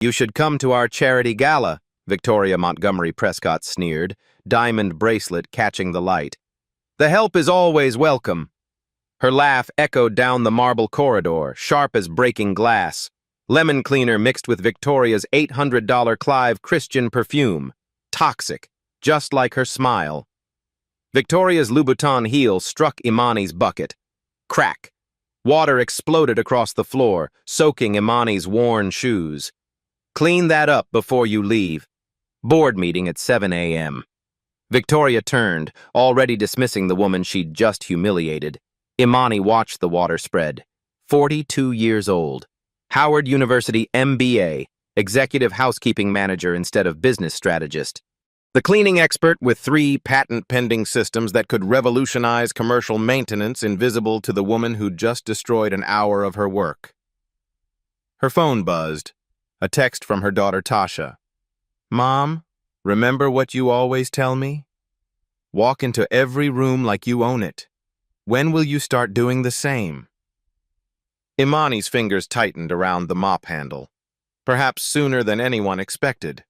You should come to our charity gala, Victoria Montgomery Prescott sneered, diamond bracelet catching the light. The help is always welcome. Her laugh echoed down the marble corridor, sharp as breaking glass. Lemon cleaner mixed with Victoria's $800 Clive Christian perfume. Toxic, just like her smile. Victoria's Louboutin heel struck Imani's bucket. Crack. Water exploded across the floor, soaking Imani's worn shoes. Clean that up before you leave. Board meeting at 7 a.m. Victoria turned, already dismissing the woman she'd just humiliated. Imani watched the water spread. 42 years old. Howard University MBA, executive housekeeping manager instead of business strategist. The cleaning expert with 3 patent-pending systems that could revolutionize commercial maintenance invisible to the woman who'd just destroyed an hour of her work. Her phone buzzed. A text from her daughter Tasha. Mom, remember what you always tell me? Walk into every room like you own it. When will you start doing the same? Imani's fingers tightened around the mop handle, perhaps sooner than anyone expected.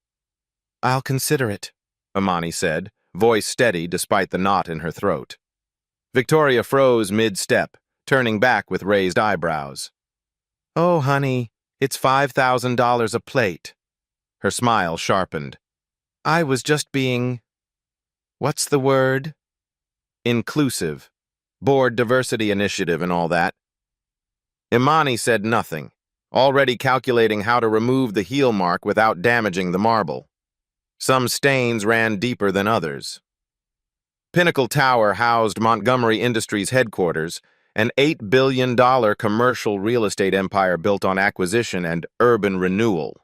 I'll consider it, Imani said, voice steady despite the knot in her throat. Victoria froze mid-step, turning back with raised eyebrows. Oh, honey, it's $5,000 a plate. Her smile sharpened. I was just being... What's the word? Inclusive. Board diversity initiative and all that. Imani said nothing, already calculating how to remove the heel mark without damaging the marble. Some stains ran deeper than others. Pinnacle Tower housed Montgomery Industries' headquarters, an $8 billion commercial real estate empire built on acquisition and urban renewal.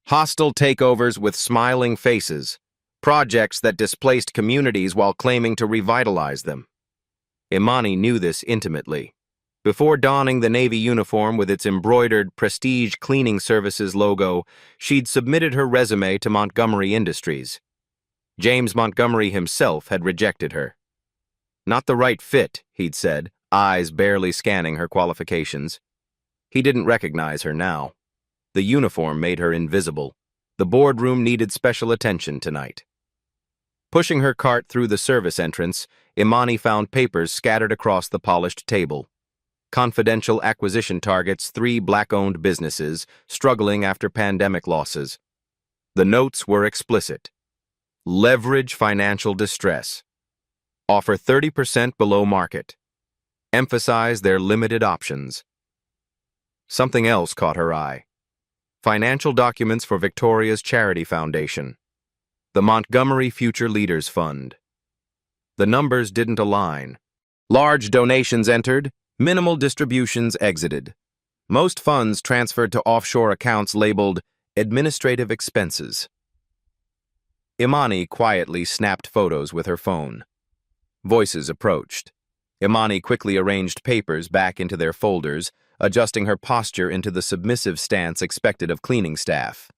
Hostile takeovers with smiling faces, projects that displaced communities while claiming to revitalize them. Imani knew this intimately. Before donning the Navy uniform with its embroidered Prestige Cleaning Services logo, she'd submitted her resume to Montgomery Industries. James Montgomery himself had rejected her. Not the right fit, he'd said, eyes barely scanning her qualifications. He didn't recognize her now. The uniform made her invisible. The boardroom needed special attention tonight. Pushing her cart through the service entrance, Imani found papers scattered across the polished table. Confidential acquisition targets 3 black-owned businesses struggling after pandemic losses. The notes were explicit. Leverage financial distress. Offer 30% below market. Emphasize their limited options. Something else caught her eye. Financial documents for Victoria's Charity Foundation. The Montgomery Future Leaders Fund. The numbers didn't align. Large donations entered, minimal distributions exited. Most funds transferred to offshore accounts labeled administrative expenses. Imani quietly snapped photos with her phone. Voices approached. Imani quickly arranged papers back into their folders, adjusting her posture into the submissive stance expected of cleaning staff.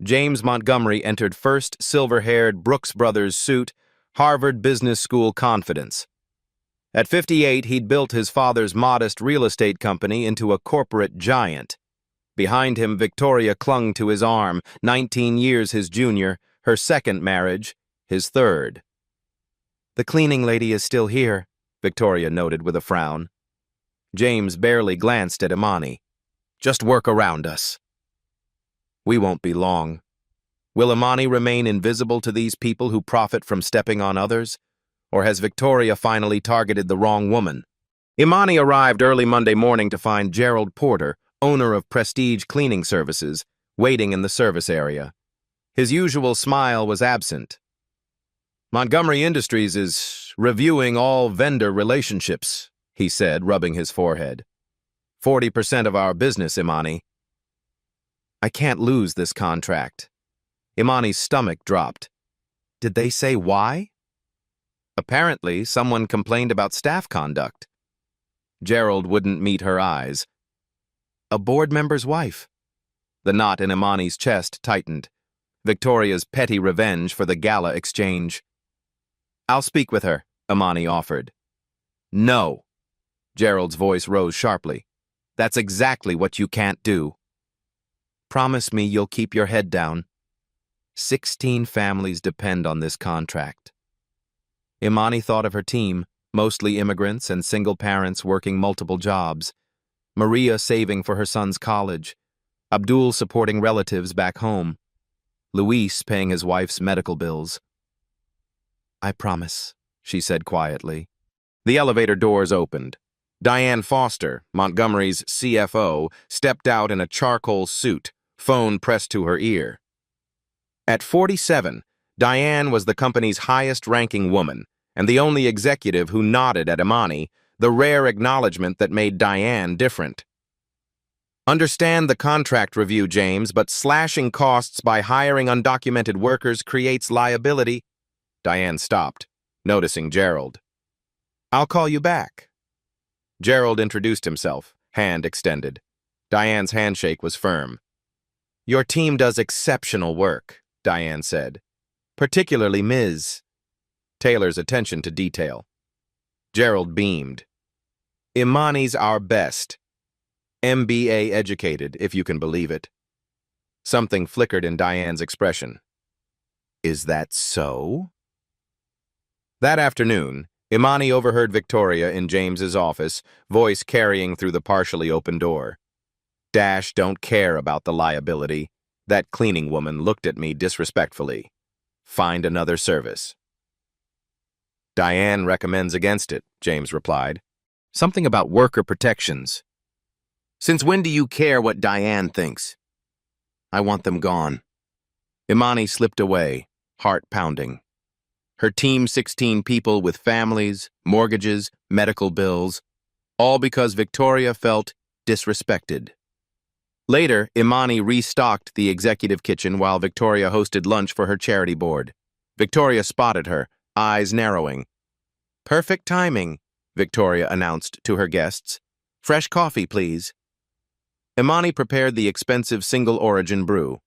James Montgomery entered first silver-haired Brooks Brothers suit, Harvard Business School confidence. At 58, he'd built his father's modest real estate company into a corporate giant. Behind him, Victoria clung to his arm, 19 years his junior, her second marriage, his third. The cleaning lady is still here, Victoria noted with a frown. James barely glanced at Imani. Just work around us. We won't be long. Will Imani remain invisible to these people who profit from stepping on others? Or has Victoria finally targeted the wrong woman? Imani arrived early Monday morning to find Gerald Porter, owner of Prestige Cleaning Services, waiting in the service area. His usual smile was absent. Montgomery Industries is reviewing all vendor relationships, he said, rubbing his forehead. 40% of our business, Imani. I can't lose this contract. Imani's stomach dropped. Did they say why? Apparently, someone complained about staff conduct. Gerald wouldn't meet her eyes. A board member's wife. The knot in Imani's chest tightened. Victoria's petty revenge for the gala exchange. I'll speak with her, Imani offered. No. Gerald's voice rose sharply. That's exactly what you can't do. Promise me you'll keep your head down. 16 families depend on this contract. Imani thought of her team, mostly immigrants and single parents working multiple jobs. Maria saving for her son's college. Abdul supporting relatives back home. Luis paying his wife's medical bills. I promise, she said quietly. The elevator doors opened. Diane Foster, Montgomery's CFO, stepped out in a charcoal suit, phone pressed to her ear. At 47, Diane was the company's highest-ranking woman, and the only executive who nodded at Imani, the rare acknowledgement that made Diane different. Understand the contract review, James, but slashing costs by hiring undocumented workers creates liability. Diane stopped, noticing Gerald. I'll call you back. Gerald introduced himself, hand extended. Diane's handshake was firm. Your team does exceptional work, Diane said. Particularly Ms. Taylor's attention to detail. Gerald beamed. Imani's our best. MBA educated, if you can believe it. Something flickered in Diane's expression. Is that so? That afternoon, Imani overheard Victoria in James's office, voice carrying through the partially open door. Dash don't care about the liability. That cleaning woman looked at me disrespectfully. Find another service. Diane recommends against it, James replied. Something about worker protections. Since when do you care what Diane thinks? I want them gone. Imani slipped away, heart pounding. Her team 16 people with families, mortgages, medical bills, all because Victoria felt disrespected. Later, Imani restocked the executive kitchen while Victoria hosted lunch for her charity board. Victoria spotted her, eyes narrowing. Perfect timing, Victoria announced to her guests. Fresh coffee, please. Imani prepared the expensive single-origin brew.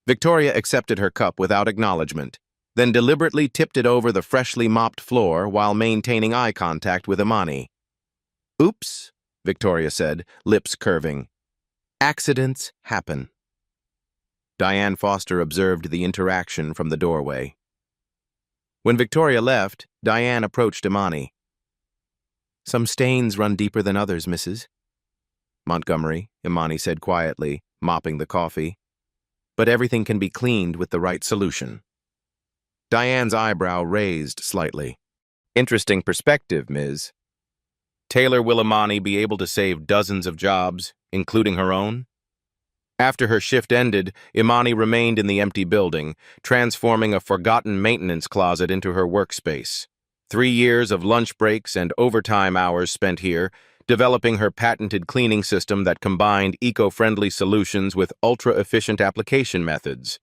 Victoria accepted her cup without acknowledgement, then deliberately tipped it over the freshly mopped floor while maintaining eye contact with Imani. Oops, Victoria said, lips curving. Accidents happen. Diane Foster observed the interaction from the doorway. When Victoria left, Diane approached Imani. Some stains run deeper than others, Mrs. Montgomery, Imani said quietly, mopping the coffee. But everything can be cleaned with the right solution. Diane's eyebrow raised slightly. Interesting perspective, Ms. Taylor will Imani be able to save dozens of jobs, including her own? After her shift ended, Imani remained in the empty building, transforming a forgotten maintenance closet into her workspace. 3 years of lunch breaks and overtime hours spent here, developing her patented cleaning system that combined eco-friendly solutions with ultra-efficient application methods.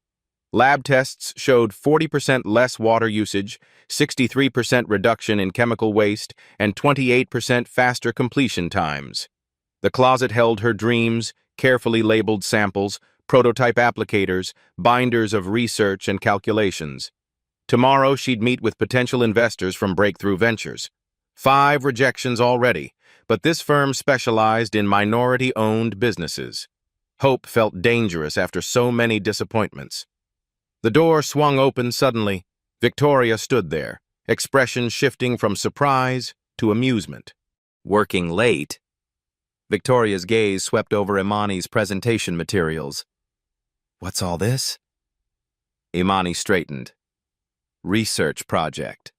Lab tests showed 40% less water usage, 63% reduction in chemical waste, and 28% faster completion times. The closet held her dreams, carefully labeled samples, prototype applicators, binders of research and calculations. Tomorrow she'd meet with potential investors from Breakthrough Ventures. 5 rejections already, but this firm specialized in minority-owned businesses. Hope felt dangerous after so many disappointments. The door swung open suddenly. Victoria stood there, expression shifting from surprise to amusement. Working late? Victoria's gaze swept over Imani's presentation materials. What's all this? Imani straightened. Research project.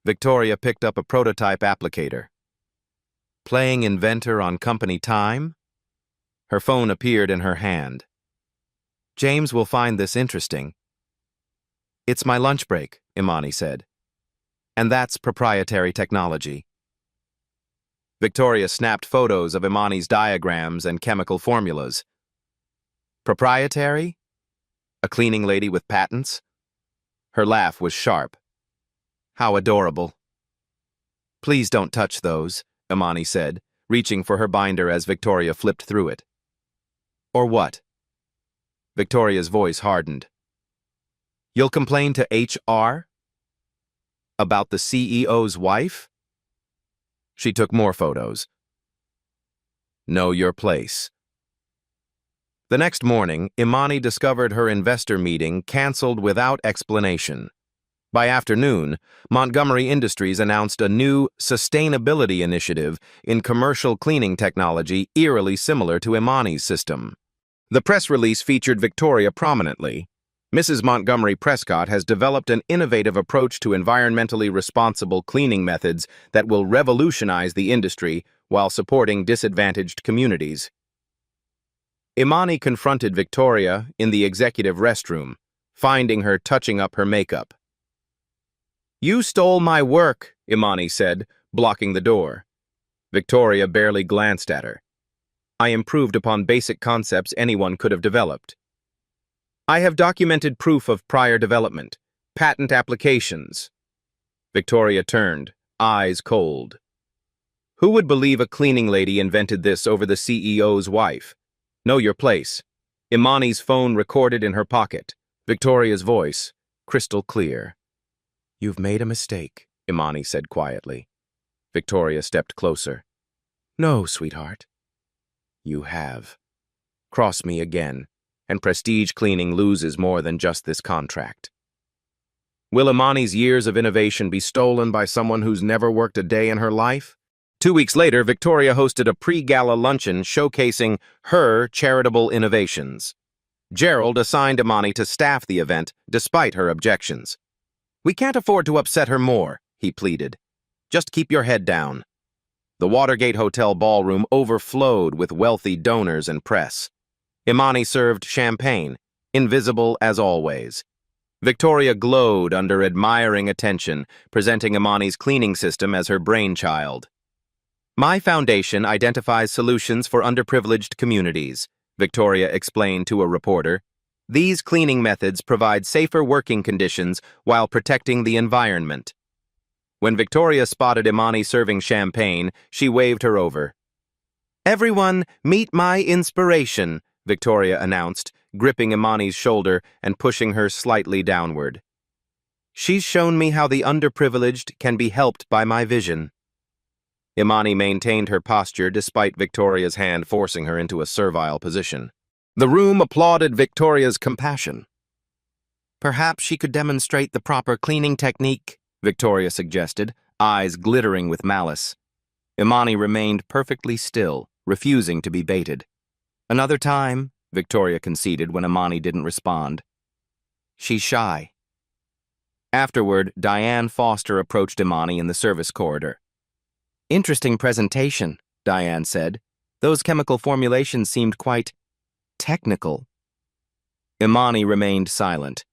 Victoria picked up a prototype applicator. Playing inventor on company time? Her phone appeared in her hand. James will find this interesting. It's my lunch break, Imani said. And that's proprietary technology. Victoria snapped photos of Imani's diagrams and chemical formulas. Proprietary? A cleaning lady with patents? Her laugh was sharp. How adorable. Please don't touch those, Imani said, reaching for her binder as Victoria flipped through it. Or what? Victoria's voice hardened. You'll complain to HR? About the CEO's wife? She took more photos. Know your place. The next morning, Imani discovered her investor meeting canceled without explanation. By afternoon, Montgomery Industries announced a new sustainability initiative in commercial cleaning technology eerily similar to Imani's system. The press release featured Victoria prominently. Mrs. Montgomery Prescott has developed an innovative approach to environmentally responsible cleaning methods that will revolutionize the industry while supporting disadvantaged communities. Imani confronted Victoria in the executive restroom, finding her touching up her makeup. "You stole my work," Imani said, blocking the door. Victoria barely glanced at her. "I improved upon basic concepts anyone could have developed. I have documented proof of prior development, patent applications." Victoria turned, eyes cold. Who would believe a cleaning lady invented this over the CEO's wife? Know your place. Imani's phone recorded in her pocket. Victoria's voice, crystal clear. "You've made a mistake," Imani said quietly. Victoria stepped closer. "No, sweetheart. You have. Cross me again, and Prestige Cleaning loses more than just this contract." Will Imani's years of innovation be stolen by someone who's never worked a day in her life? 2 weeks later, Victoria hosted a pre-gala luncheon showcasing her charitable innovations. Gerald assigned Imani to staff the event despite her objections. "We can't afford to upset her more," he pleaded. "Just keep your head down." The Watergate Hotel ballroom overflowed with wealthy donors and press. Imani served champagne, invisible as always. Victoria glowed under admiring attention, presenting Imani's cleaning system as her brainchild. "My foundation identifies solutions for underprivileged communities," Victoria explained to a reporter. "These cleaning methods provide safer working conditions while protecting the environment." When Victoria spotted Imani serving champagne, she waved her over. "Everyone, meet my inspiration," Victoria announced, gripping Imani's shoulder and pushing her slightly downward. "She's shown me how the underprivileged can be helped by my vision." Imani maintained her posture despite Victoria's hand forcing her into a servile position. The room applauded Victoria's compassion. "Perhaps she could demonstrate the proper cleaning technique," Victoria suggested, eyes glittering with malice. Imani remained perfectly still, refusing to be baited. "Another time," Victoria conceded when Imani didn't respond. "She's shy." Afterward, Diane Foster approached Imani in the service corridor. "Interesting presentation," Diane said. "Those chemical formulations seemed quite technical." Imani remained silent.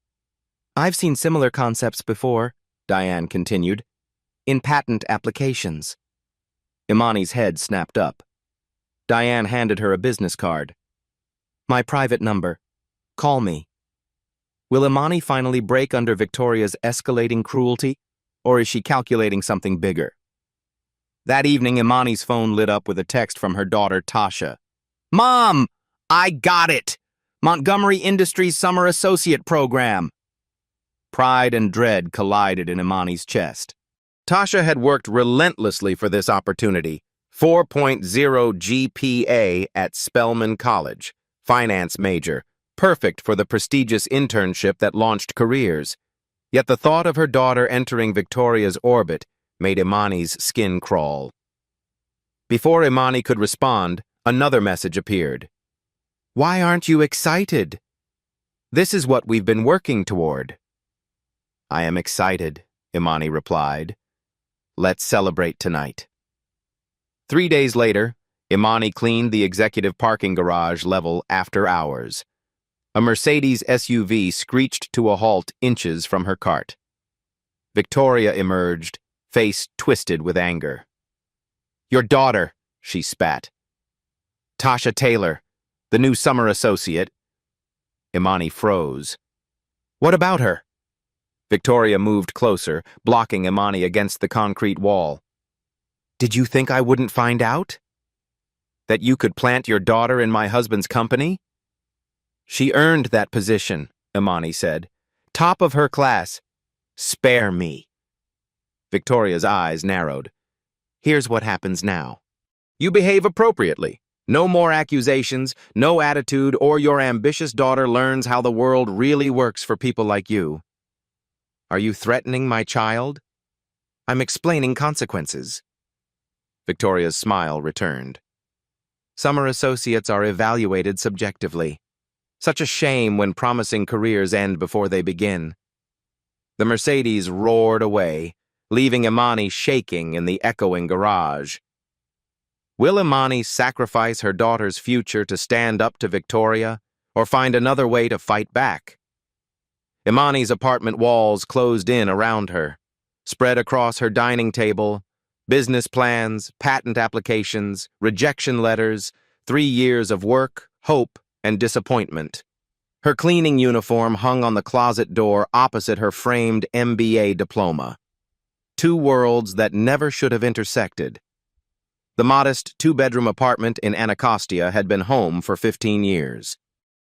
"I've seen similar concepts before," Diane continued, "in patent applications." Imani's head snapped up. Diane handed her a business card. "My private number. Call me." Will Imani finally break under Victoria's escalating cruelty, or is she calculating something bigger? That evening, Imani's phone lit up with a text from her daughter, Tasha. "Mom, I got it! Montgomery Industries Summer Associate Program." Pride and dread collided in Imani's chest. Tasha had worked relentlessly for this opportunity. 4.0 GPA at Spelman College, finance major, perfect for the prestigious internship that launched careers. Yet the thought of her daughter entering Victoria's orbit made Imani's skin crawl. Before Imani could respond, another message appeared. "Why aren't you excited? This is what we've been working toward." "I am excited," Imani replied. "Let's celebrate tonight." 3 days later, Imani cleaned the executive parking garage level after hours. A Mercedes SUV screeched to a halt inches from her cart. Victoria emerged, face twisted with anger. "Your daughter," she spat. "Tasha Taylor, the new summer associate." Imani froze. "What about her?" Victoria moved closer, blocking Imani against the concrete wall. "Did you think I wouldn't find out? That you could plant your daughter in my husband's company?" "She earned that position," Imani said. "Top of her class. Spare me." Victoria's eyes narrowed. "Here's what happens now. You behave appropriately. No more accusations, no attitude, or your ambitious daughter learns how the world really works for people like you. Are you threatening my child? I'm explaining consequences. Victoria's smile returned. Summer associates are evaluated subjectively. Such a shame when promising careers end before they begin. The Mercedes roared away, leaving Imani shaking in the echoing garage. Will Imani sacrifice her daughter's future to stand up to Victoria, or find another way to fight back? Imani's apartment walls closed in around her. Spread across her dining table, business plans, patent applications, rejection letters, 3 years of work, hope, and disappointment. Her cleaning uniform hung on the closet door opposite her framed MBA diploma. 2 worlds that never should have intersected. The modest 2-bedroom apartment in Anacostia had been home for 15 years.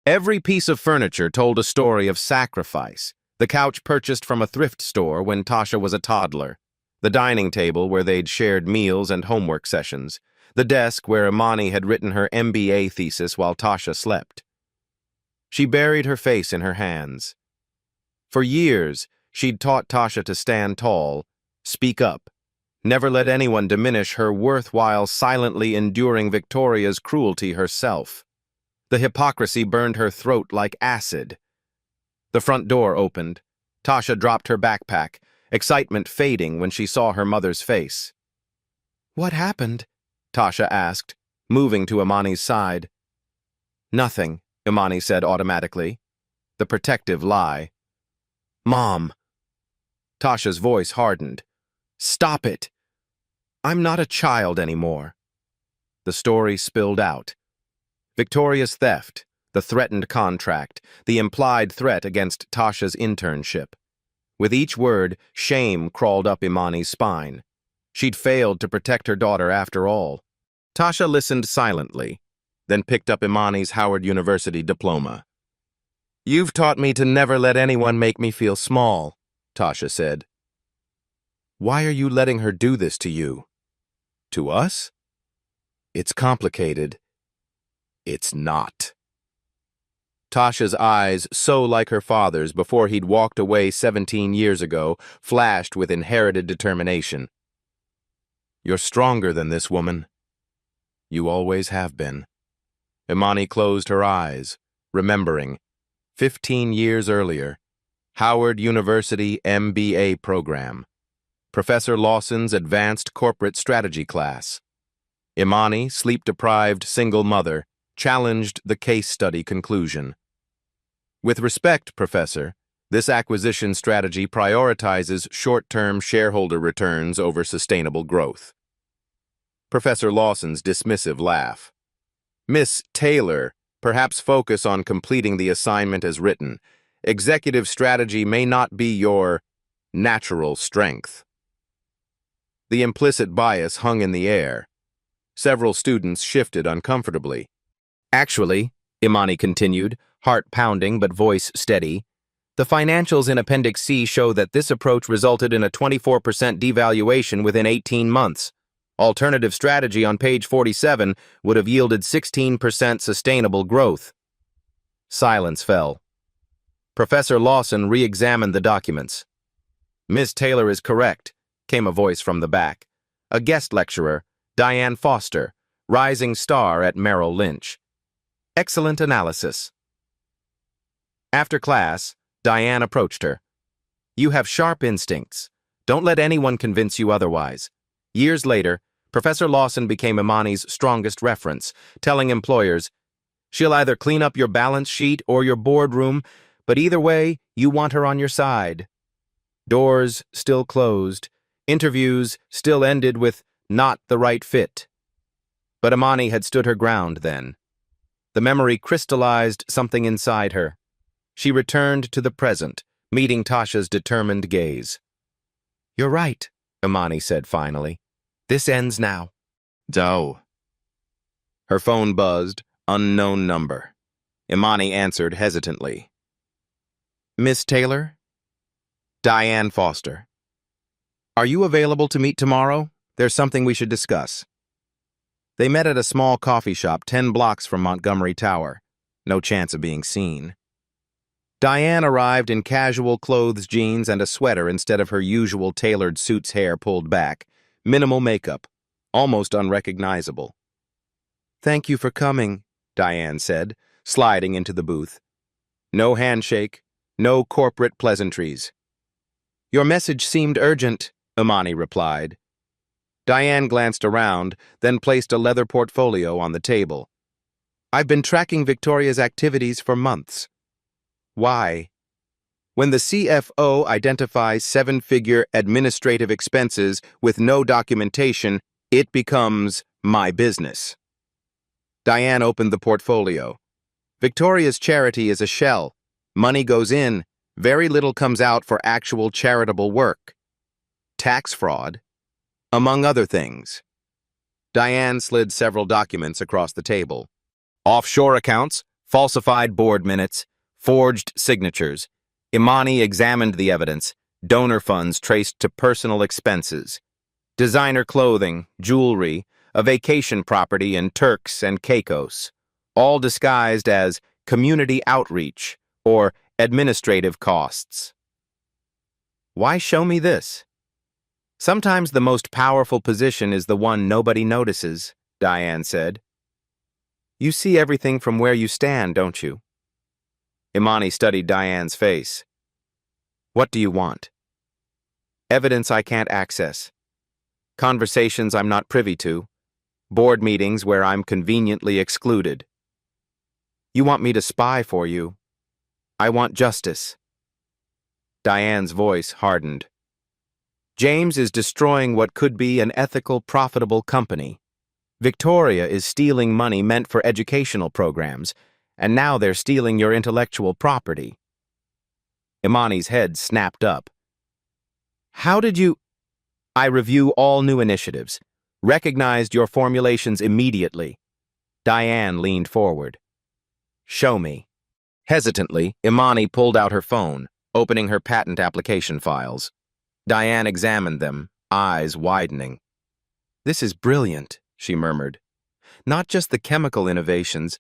Every piece of furniture told a story of sacrifice. The couch purchased from a thrift store when Tasha was a toddler. The dining table where they'd shared meals and homework sessions. The desk where Imani had written her MBA thesis while Tasha slept. She buried her face in her hands. For years, she'd taught Tasha to stand tall, speak up, never let anyone diminish her worth while silently enduring Victoria's cruelty herself. The hypocrisy burned her throat like acid. The front door opened. Tasha dropped her backpack, excitement fading when she saw her mother's face. "What happened?" Tasha asked, moving to Imani's side. "Nothing," Imani said automatically. The protective lie. "Mom." Tasha's voice hardened. "Stop it. I'm not a child anymore." The story spilled out. Victoria's theft, the threatened contract, the implied threat against Tasha's internship. With each word, shame crawled up Imani's spine. She'd failed to protect her daughter after all. Tasha listened silently, then picked up Imani's Howard University diploma. "You've taught me to never let anyone make me feel small," Tasha said. "Why are you letting her do this to you?" "To us? It's complicated." "It's not." Tasha's eyes, so like her father's before he'd walked away 17 years ago, flashed with inherited determination. "You're stronger than this, woman. You always have been." Imani closed her eyes, remembering. 15 years earlier, Howard University MBA program. Professor Lawson's advanced corporate strategy class. Imani, sleep-deprived single mother, challenged the case study conclusion. "With respect, Professor, this acquisition strategy prioritizes short-term shareholder returns over sustainable growth." Professor Lawson's dismissive laugh. "Miss Taylor, perhaps focus on completing the assignment as written. Executive strategy may not be your natural strength." The implicit bias hung in the air. Several students shifted uncomfortably. "Actually," Imani continued, heart pounding but voice steady, "the financials in Appendix C show that this approach resulted in a 24% devaluation within 18 months. Alternative strategy on page 47 would have yielded 16% sustainable growth." Silence fell. Professor Lawson re-examined the documents. "Miss Taylor is correct," came a voice from the back. "A guest lecturer, Diane Foster, rising star at Merrill Lynch. Excellent analysis." After class, Diane approached her. "You have sharp instincts. Don't let anyone convince you otherwise." Years later, Professor Lawson became Imani's strongest reference, telling employers, "She'll either clean up your balance sheet or your boardroom, but either way, you want her on your side." Doors still closed, interviews still ended with "not the right fit." But Imani had stood her ground then. The memory crystallized something inside her. She returned to the present, meeting Tasha's determined gaze. "You're right," Imani said finally. "This ends now." "Doe." Her phone buzzed, unknown number. Imani answered hesitantly. "Miss Taylor?" "Diane Foster." "Are you available to meet tomorrow? There's something we should discuss." They met at a small coffee shop 10 blocks from Montgomery Tower. No chance of being seen. Diane arrived in casual clothes, jeans, and a sweater instead of her usual tailored suit's hair pulled back. Minimal makeup, almost unrecognizable. "Thank you for coming," Diane said, sliding into the booth. No handshake, no corporate pleasantries. "Your message seemed urgent," Imani replied. Diane glanced around, then placed a leather portfolio on the table. "I've been tracking Victoria's activities for months." "Why?" "When the CFO identifies seven-figure administrative expenses with no documentation, it becomes my business." Diane opened the portfolio. "Victoria's charity is a shell. Money goes in, very little comes out for actual charitable work. Tax fraud, among other things." Diane slid several documents across the table. Offshore accounts, falsified board minutes, forged signatures. Imani examined the evidence, donor funds traced to personal expenses. Designer clothing, jewelry, a vacation property in Turks and Caicos, all disguised as community outreach or administrative costs. "Why show me this?" "Sometimes the most powerful position is the one nobody notices," Diane said. "You see everything from where you stand, don't you?" Imani studied Diane's face. "What do you want?" "Evidence I can't access. Conversations I'm not privy to. Board meetings where I'm conveniently excluded." "You want me to spy for you?" "I want justice." Diane's voice hardened. "James is destroying what could be an ethical, profitable company. Victoria is stealing money meant for educational programs, and now they're stealing your intellectual property." Imani's head snapped up. "How did you—" "I review all new initiatives. Recognized your formulations immediately." Diane leaned forward. "Show me." Hesitantly, Imani pulled out her phone, opening her patent application files. Diane examined them, eyes widening. "This is brilliant," she murmured. "Not just the chemical innovations,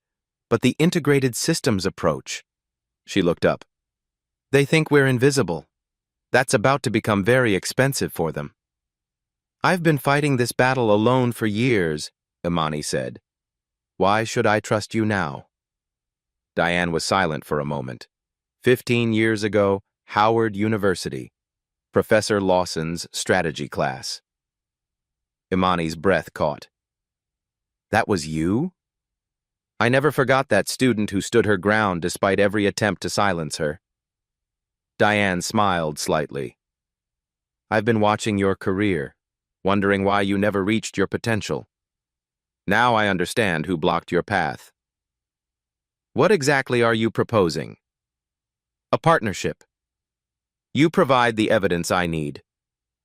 but the integrated systems approach." She looked up. "They think we're invisible. That's about to become very expensive for them." "I've been fighting this battle alone for years," Imani said. "Why should I trust you now?" Diane was silent for a moment. 15 years ago, Howard University. Professor Lawson's strategy class. Imani's breath caught. "That was you?" "I never forgot that student who stood her ground despite every attempt to silence her." Diane smiled slightly. "I've been watching your career, wondering why you never reached your potential. Now I understand who blocked your path." "What exactly are you proposing?" "A partnership. You provide the evidence I need.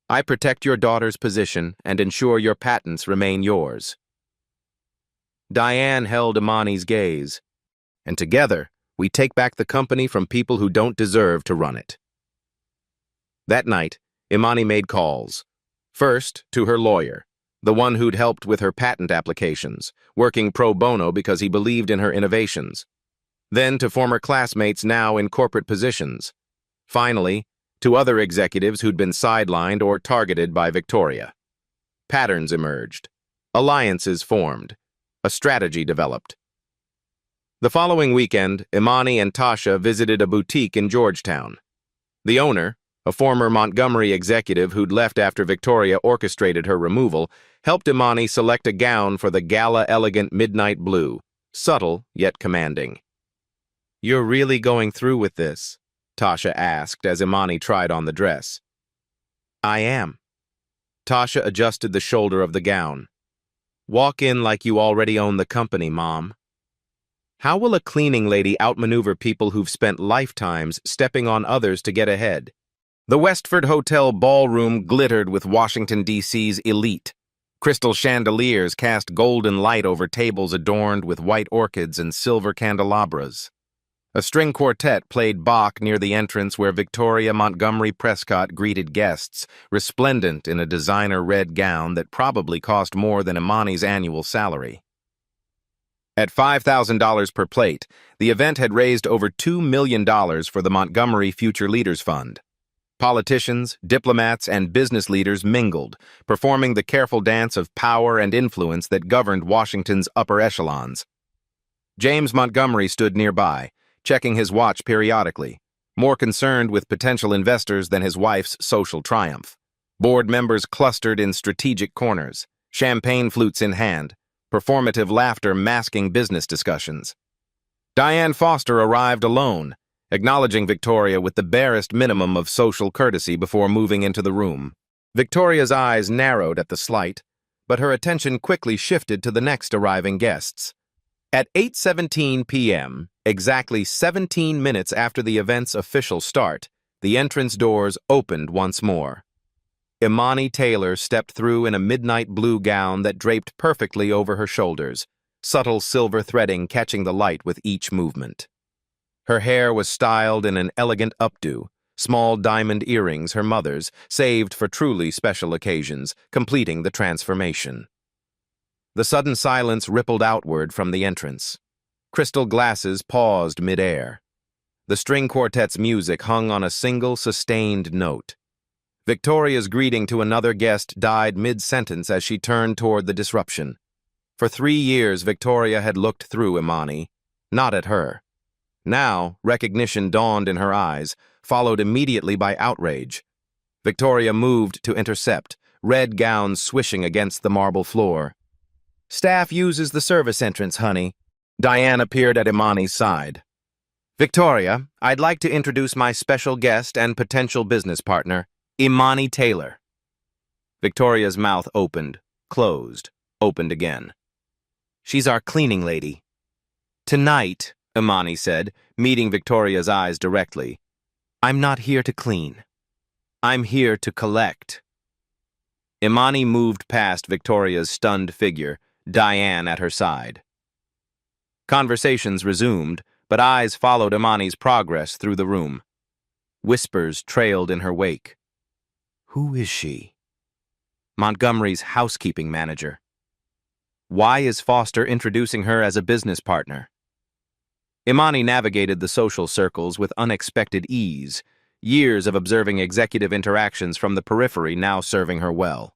I protect your daughter's position and ensure your patents remain yours." Diane held Imani's gaze. "And together, we take back the company from people who don't deserve to run it." That night, Imani made calls. First, to her lawyer, the one who'd helped with her patent applications, working pro bono because he believed in her innovations. Then to former classmates now in corporate positions. Finally, to other executives who'd been sidelined or targeted by Victoria. Patterns emerged. Alliances formed. A strategy developed. The following weekend, Imani and Tasha visited a boutique in Georgetown. The owner, a former Montgomery executive who'd left after Victoria orchestrated her removal, helped Imani select a gown for the gala elegant midnight blue, subtle yet commanding. "You're really going through with this?" Tasha asked as Imani tried on the dress. "I am." Tasha adjusted the shoulder of the gown. "Walk in like you already own the company, Mom." How will a cleaning lady outmaneuver people who've spent lifetimes stepping on others to get ahead? The Westford Hotel ballroom glittered with Washington, D.C.'s elite. Crystal chandeliers cast golden light over tables adorned with white orchids and silver candelabras. A string quartet played Bach near the entrance where Victoria Montgomery Prescott greeted guests, resplendent in a designer red gown that probably cost more than Imani's annual salary. At $5,000 per plate, the event had raised over $2 million for the Montgomery Future Leaders Fund. Politicians, diplomats, and business leaders mingled, performing the careful dance of power and influence that governed Washington's upper echelons. James Montgomery stood nearby, checking his watch periodically, more concerned with potential investors than his wife's social triumph. Board members clustered in strategic corners, champagne flutes in hand, performative laughter masking business discussions. Diane Foster arrived alone, acknowledging Victoria with the barest minimum of social courtesy before moving into the room. Victoria's eyes narrowed at the slight, but her attention quickly shifted to the next arriving guests. At 8:17 p.m., exactly 17 minutes after the event's official start, the entrance doors opened once more. Imani Taylor stepped through in a midnight blue gown that draped perfectly over her shoulders, subtle silver threading catching the light with each movement. Her hair was styled in an elegant updo, small diamond earrings, her mother's, saved for truly special occasions, completing the transformation. The sudden silence rippled outward from the entrance. Crystal glasses paused mid-air. The string quartet's music hung on a single sustained note. Victoria's greeting to another guest died mid-sentence as she turned toward the disruption. For 3 years, Victoria had looked through Imani, not at her. Now, recognition dawned in her eyes, followed immediately by outrage. Victoria moved to intercept, red gown swishing against the marble floor. "Staff uses the service entrance, honey." Diane appeared at Imani's side. "Victoria, I'd like to introduce my special guest and potential business partner, Imani Taylor." Victoria's mouth opened, closed, opened again. "She's our cleaning lady." "Tonight," Imani said, meeting Victoria's eyes directly, "I'm not here to clean. I'm here to collect." Imani moved past Victoria's stunned figure, Diane at her side. Conversations resumed, but eyes followed Imani's progress through the room. Whispers trailed in her wake. "Who is she?" "Montgomery's housekeeping manager." "Why is Foster introducing her as a business partner?" Imani navigated the social circles with unexpected ease, years of observing executive interactions from the periphery now serving her well.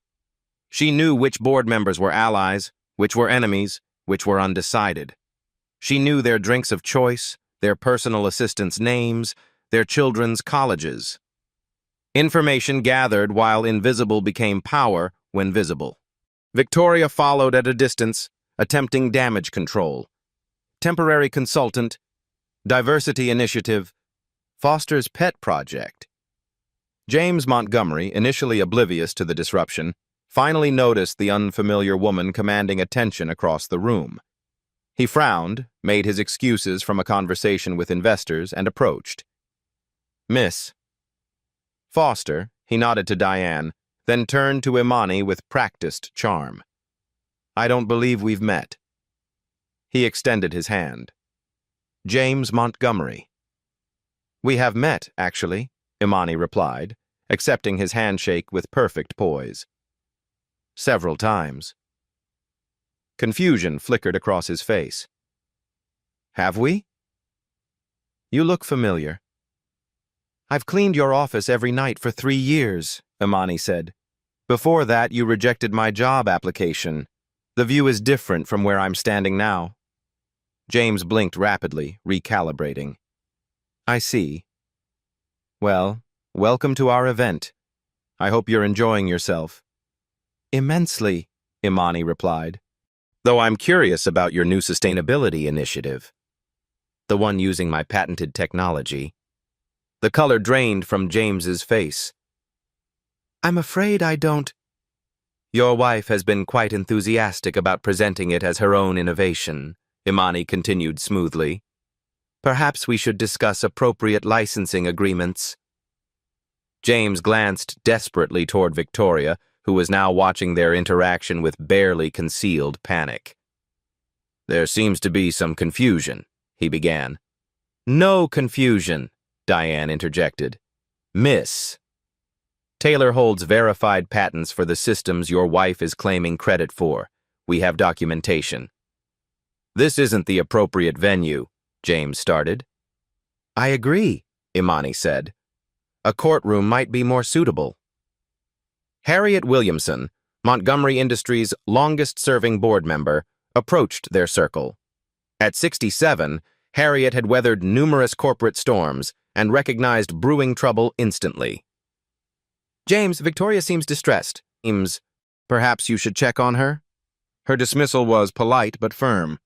She knew which board members were allies, which were enemies, which were undecided. She knew their drinks of choice, their personal assistants' names, their children's colleges. Information gathered while invisible became power when visible. Victoria followed at a distance, attempting damage control. Temporary consultant, diversity initiative, Foster's pet project. James Montgomery, initially oblivious to the disruption, finally noticed the unfamiliar woman commanding attention across the room. He frowned, made his excuses from a conversation with investors, and approached. "Miss Foster," he nodded to Diane, then turned to Imani with practiced charm. "I don't believe we've met." He extended his hand. "James Montgomery." "We have met, actually," Imani replied, accepting his handshake with perfect poise. "Several times." Confusion flickered across his face. "Have we?" "You look familiar." "I've cleaned your office every night for 3 years," Imani said. "Before that, you rejected my job application. The view is different from where I'm standing now." James blinked rapidly, recalibrating. "I see. Well, welcome to our event. I hope you're enjoying yourself." "Immensely," Imani replied. "Though I'm curious about your new sustainability initiative. The one using my patented technology." The color drained from James's face. "I'm afraid I don't." "Your wife has been quite enthusiastic about presenting it as her own innovation," Imani continued smoothly. "Perhaps we should discuss appropriate licensing agreements." James glanced desperately toward Victoria, who was now watching their interaction with barely concealed panic. "There seems to be some confusion," he began. No confusion, Diane interjected. Miss. Taylor holds verified patents for the systems your wife is claiming credit for. We have documentation. This isn't the appropriate venue, James started. I agree, Imani said. A courtroom might be more suitable. Harriet Williamson, Montgomery Industries' longest-serving board member, approached their circle. At 67, Harriet had weathered numerous corporate storms and recognized brewing trouble instantly. James, Victoria seems distressed. Perhaps you should check on her? Her dismissal was polite but firm.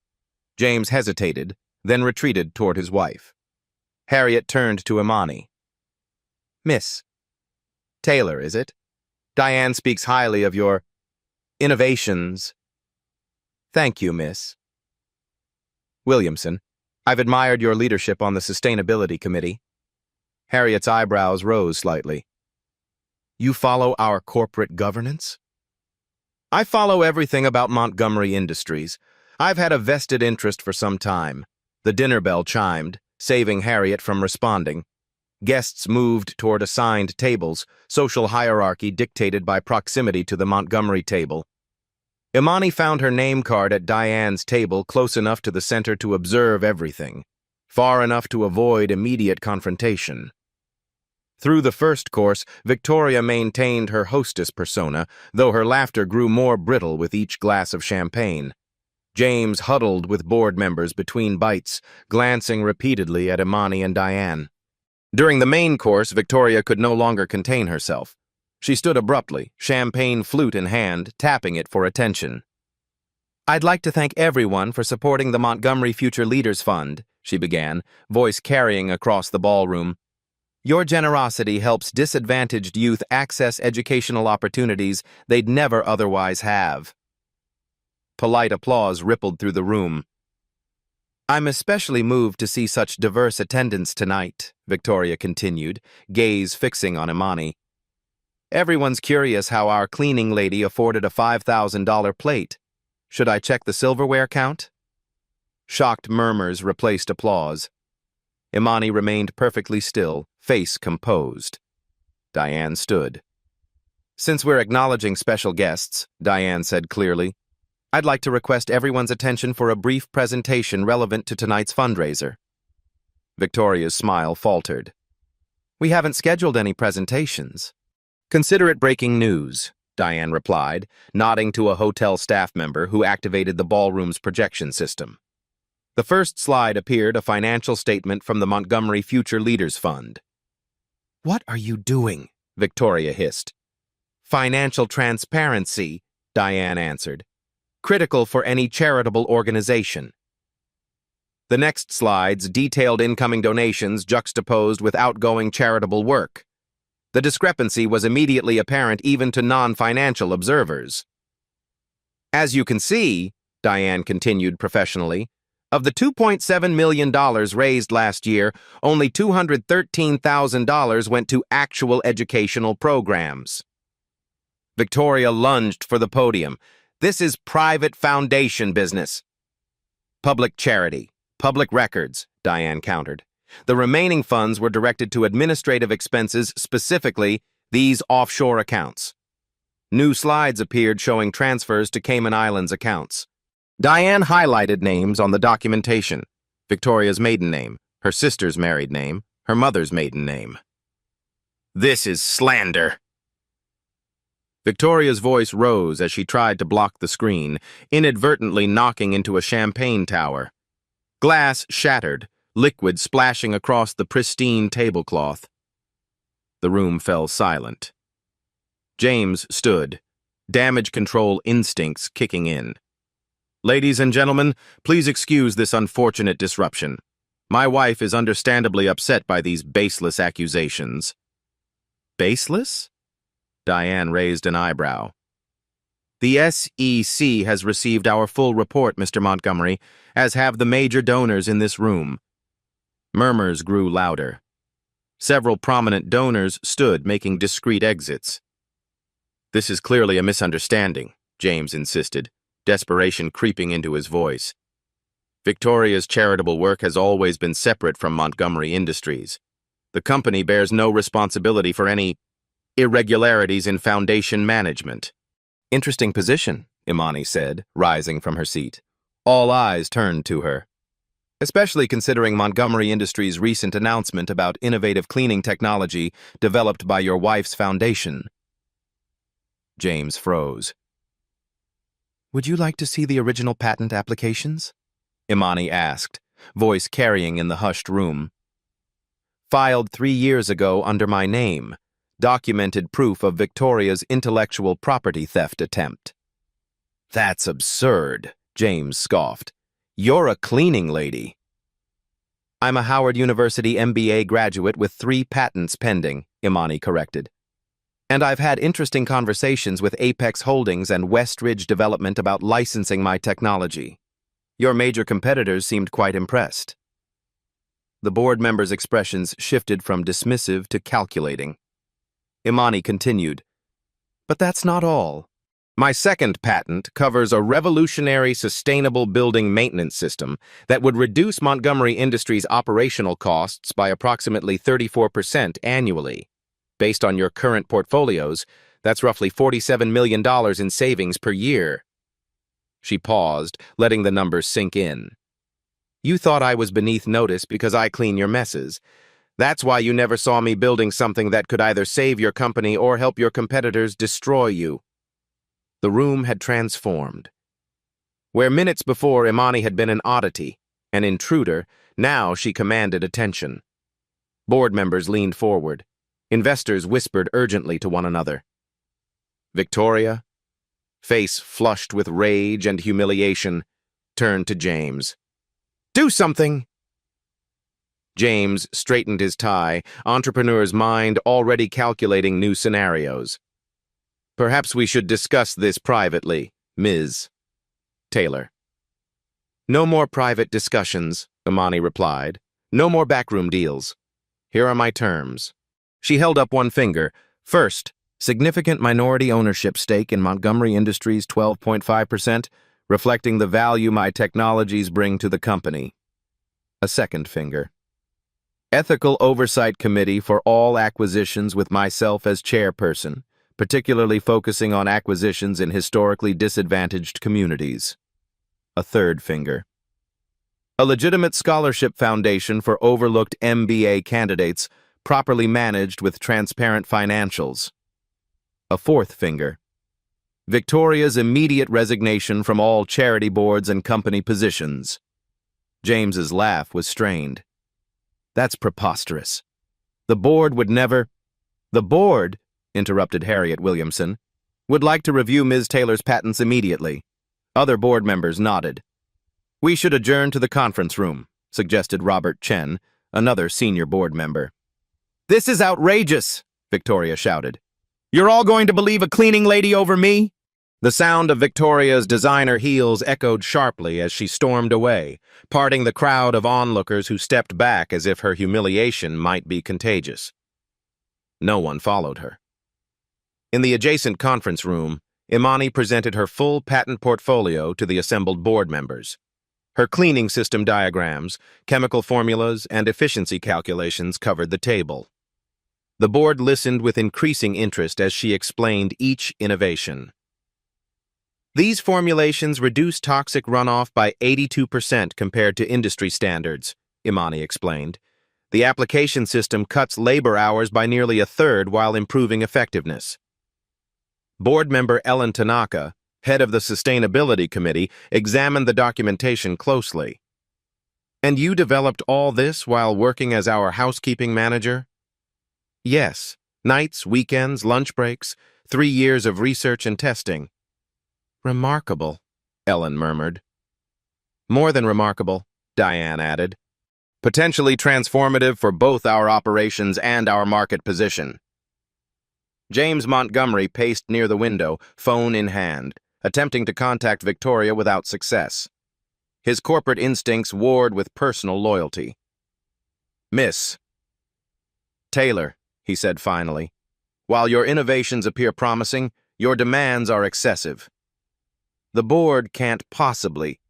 James hesitated, then retreated toward his wife. Harriet turned to Imani. Miss. Taylor, is it? Diane speaks highly of your innovations. Thank you, Miss. Williamson, I've admired your leadership on the Sustainability Committee. Harriet's eyebrows rose slightly. You follow our corporate governance? I follow everything about Montgomery Industries. I've had a vested interest for some time. The dinner bell chimed, saving Harriet from responding. Guests moved toward assigned tables, social hierarchy dictated by proximity to the Montgomery table. Imani found her name card at Diane's table close enough to the center to observe everything, far enough to avoid immediate confrontation. Through the first course, Victoria maintained her hostess persona, though her laughter grew more brittle with each glass of champagne. James huddled with board members between bites, glancing repeatedly at Imani and Diane. During the main course, Victoria could no longer contain herself. She stood abruptly, champagne flute in hand, tapping it for attention. I'd like to thank everyone for supporting the Montgomery Future Leaders Fund, she began, voice carrying across the ballroom. Your generosity helps disadvantaged youth access educational opportunities they'd never otherwise have. Polite applause rippled through the room. I'm especially moved to see such diverse attendance tonight, Victoria continued, gaze fixing on Imani. Everyone's curious how our cleaning lady afforded a $5,000 plate. Should I check the silverware count? Shocked murmurs replaced applause. Imani remained perfectly still, face composed. Diane stood. Since we're acknowledging special guests, Diane said clearly, I'd like to request everyone's attention for a brief presentation relevant to tonight's fundraiser. Victoria's smile faltered. We haven't scheduled any presentations. Consider it breaking news, Diane replied, nodding to a hotel staff member who activated the ballroom's projection system. The first slide appeared a financial statement from the Montgomery Future Leaders Fund. What are you doing? Victoria hissed. Financial transparency, Diane answered. Critical for any charitable organization. The next slides detailed incoming donations juxtaposed with outgoing charitable work. The discrepancy was immediately apparent even to non-financial observers. As you can see, Diane continued professionally, of the $2.7 million raised last year, only $213,000 went to actual educational programs. Victoria lunged for the podium. This is private foundation business. Public charity, public records, Diane countered. The remaining funds were directed to administrative expenses, specifically these offshore accounts. New slides appeared showing transfers to Cayman Islands accounts. Diane highlighted names on the documentation. Victoria's maiden name, her sister's married name, her mother's maiden name. This is slander. Victoria's voice rose as she tried to block the screen, inadvertently knocking into a champagne tower. Glass shattered, liquid splashing across the pristine tablecloth. The room fell silent. James stood, damage control instincts kicking in. Ladies and gentlemen, please excuse this unfortunate disruption. My wife is understandably upset by these baseless accusations. Baseless? Diane raised an eyebrow. The SEC has received our full report, Mr. Montgomery, as have the major donors in this room. Murmurs grew louder. Several prominent donors stood making discreet exits. This is clearly a misunderstanding, James insisted, desperation creeping into his voice. Victoria's charitable work has always been separate from Montgomery Industries. The company bears no responsibility for any irregularities in foundation management. Interesting position, Imani said, rising from her seat. All eyes turned to her, especially considering Montgomery Industries' recent announcement about innovative cleaning technology developed by your wife's foundation. James froze. Would you like to see the original patent applications? Imani asked, voice carrying in the hushed room. Filed 3 years ago under my name, documented proof of Victoria's intellectual property theft attempt. That's absurd, James scoffed. You're a cleaning lady. I'm a Howard University MBA graduate with 3 patents pending, Imani corrected. And I've had interesting conversations with Apex Holdings and Westridge Development about licensing my technology. Your major competitors seemed quite impressed. The board members' expressions shifted from dismissive to calculating. Imani continued, but that's not all. My second patent covers a revolutionary sustainable building maintenance system that would reduce Montgomery Industries' operational costs by approximately 34% annually. Based on your current portfolios, that's roughly $47 million in savings per year. She paused, letting the numbers sink in. You thought I was beneath notice because I clean your messes. That's why you never saw me building something that could either save your company or help your competitors destroy you. The room had transformed. Where minutes before Imani had been an oddity, an intruder, now she commanded attention. Board members leaned forward. Investors whispered urgently to one another. Victoria, face flushed with rage and humiliation, turned to James. Do something! James straightened his tie, entrepreneur's mind already calculating new scenarios. Perhaps we should discuss this privately, Ms. Taylor. No more private discussions, Imani replied. No more backroom deals. Here are my terms. She held up one finger. First, significant minority ownership stake in Montgomery Industries 12.5%, reflecting the value my technologies bring to the company. A second finger. Ethical Oversight Committee for all acquisitions with myself as chairperson, particularly focusing on acquisitions in historically disadvantaged communities. A third finger. A legitimate scholarship foundation for overlooked MBA candidates, properly managed with transparent financials. A fourth finger. Victoria's immediate resignation from all charity boards and company positions. James's laugh was strained. That's preposterous. The board would never... The board, interrupted Harriet Williamson, would like to review Ms. Taylor's patents immediately. Other board members nodded. We should adjourn to the conference room, suggested Robert Chen, another senior board member. This is outrageous, Victoria shouted. You're all going to believe a cleaning lady over me? The sound of Victoria's designer heels echoed sharply as she stormed away, parting the crowd of onlookers who stepped back as if her humiliation might be contagious. No one followed her. In the adjacent conference room, Imani presented her full patent portfolio to the assembled board members. Her cleaning system diagrams, chemical formulas, and efficiency calculations covered the table. The board listened with increasing interest as she explained each innovation. These formulations reduce toxic runoff by 82% compared to industry standards, Imani explained. The application system cuts labor hours by nearly a third while improving effectiveness. Board member Ellen Tanaka, head of the Sustainability Committee, examined the documentation closely. And you developed all this while working as our housekeeping manager? Yes, nights, weekends, lunch breaks, 3 years of research and testing. Remarkable, Ellen murmured. More than remarkable, Diane added. Potentially transformative for both our operations and our market position. James Montgomery paced near the window, phone in hand, attempting to contact Victoria without success. His corporate instincts warred with personal loyalty. Miss Taylor, he said finally, while your innovations appear promising, your demands are excessive. The board can't possibly.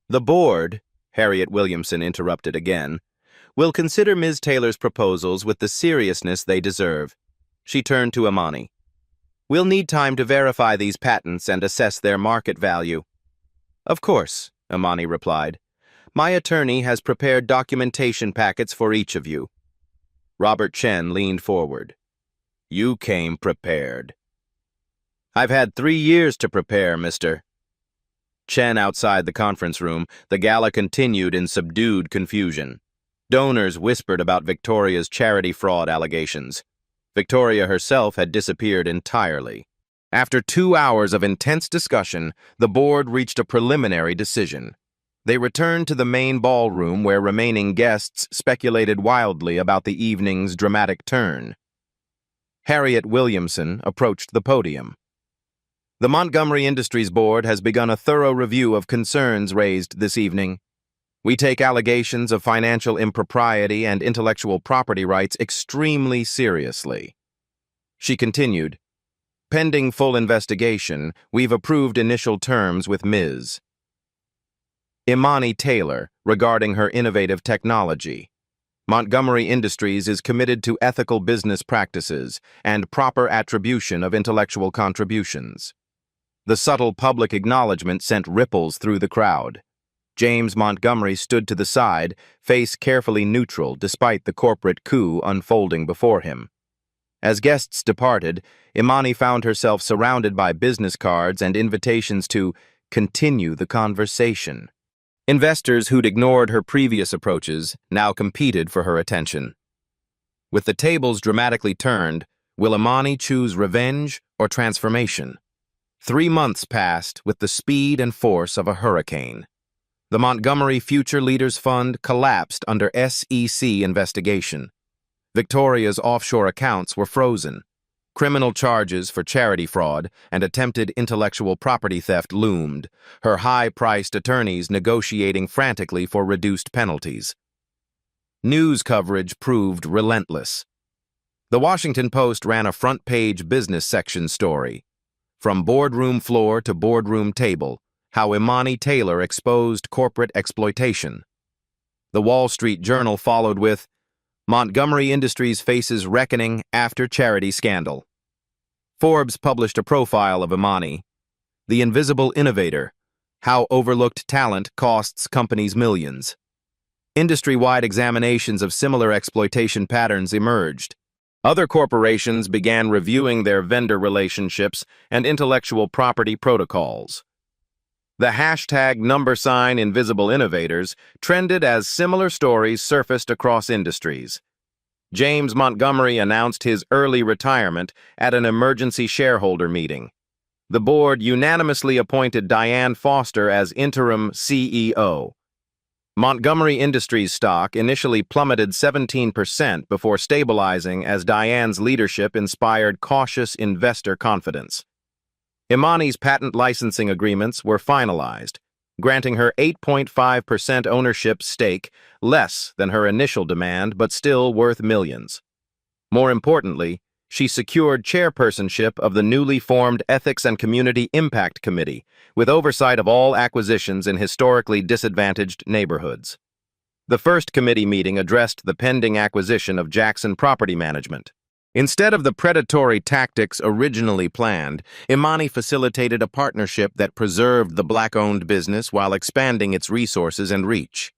The board, Harriet Williamson interrupted again. "We'll consider Ms. Taylor's proposals with the seriousness they deserve." She turned to Imani. "We'll need time to verify these patents and assess their market value." "Of course," Imani replied. "My attorney has prepared documentation packets for each of you." Robert Chen leaned forward. "You came prepared." "I've had 3 years to prepare, Mr." Chen outside the conference room, the gala continued in subdued confusion. Donors whispered about Victoria's charity fraud allegations. Victoria herself had disappeared entirely. After 2 hours of intense discussion, the board reached a preliminary decision. They returned to the main ballroom where remaining guests speculated wildly about the evening's dramatic turn. Harriet Williamson approached the podium. "The Montgomery Industries Board has begun a thorough review of concerns raised this evening. We take allegations of financial impropriety and intellectual property rights extremely seriously." She continued, "Pending full investigation, we've approved initial terms with Ms. Imani Taylor regarding her innovative technology. Montgomery Industries is committed to ethical business practices and proper attribution of intellectual contributions." The subtle public acknowledgement sent ripples through the crowd. James Montgomery stood to the side, face carefully neutral despite the corporate coup unfolding before him. As guests departed, Imani found herself surrounded by business cards and invitations to continue the conversation. Investors who'd ignored her previous approaches now competed for her attention. With the tables dramatically turned, will Imani choose revenge or transformation? 3 months passed with the speed and force of a hurricane. The Montgomery Future Leaders Fund collapsed under SEC investigation. Victoria's offshore accounts were frozen. Criminal charges for charity fraud and attempted intellectual property theft loomed, her high-priced attorneys negotiating frantically for reduced penalties. News coverage proved relentless. The Washington Post ran a front-page business section story. From boardroom floor to boardroom table, how Imani Taylor exposed corporate exploitation. The Wall Street Journal followed with, "Montgomery Industries faces reckoning after charity scandal." Forbes published a profile of Imani, "The Invisible Innovator, How Overlooked Talent Costs Companies Millions." Industry-wide examinations of similar exploitation patterns emerged. Other corporations began reviewing their vendor relationships and intellectual property protocols. The hashtag #Invisible Innovators trended as similar stories surfaced across industries. James Montgomery announced his early retirement at an emergency shareholder meeting. The board unanimously appointed Diane Foster as interim CEO. Montgomery Industries stock initially plummeted 17% before stabilizing as Diane's leadership inspired cautious investor confidence. Imani's patent licensing agreements were finalized, granting her 8.5% ownership stake, less than her initial demand but still worth millions. More importantly, she secured chairpersonship of the newly formed Ethics and Community Impact Committee, with oversight of all acquisitions in historically disadvantaged neighborhoods. The first committee meeting addressed the pending acquisition of Jackson Property Management. Instead of the predatory tactics originally planned, Imani facilitated a partnership that preserved the Black-owned business while expanding its resources and reach.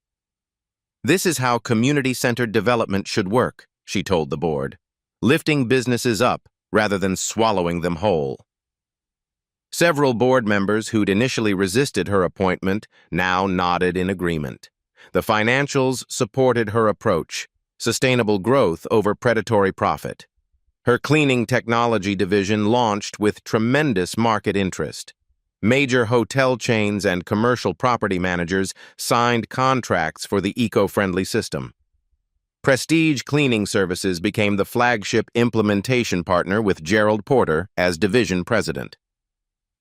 "This is how community-centered development should work," she told the board, "lifting businesses up rather than swallowing them whole." Several board members who'd initially resisted her appointment now nodded in agreement. The financials supported her approach, sustainable growth over predatory profit. Her cleaning technology division launched with tremendous market interest. Major hotel chains and commercial property managers signed contracts for the eco-friendly system. Prestige Cleaning Services became the flagship implementation partner with Gerald Porter as division president.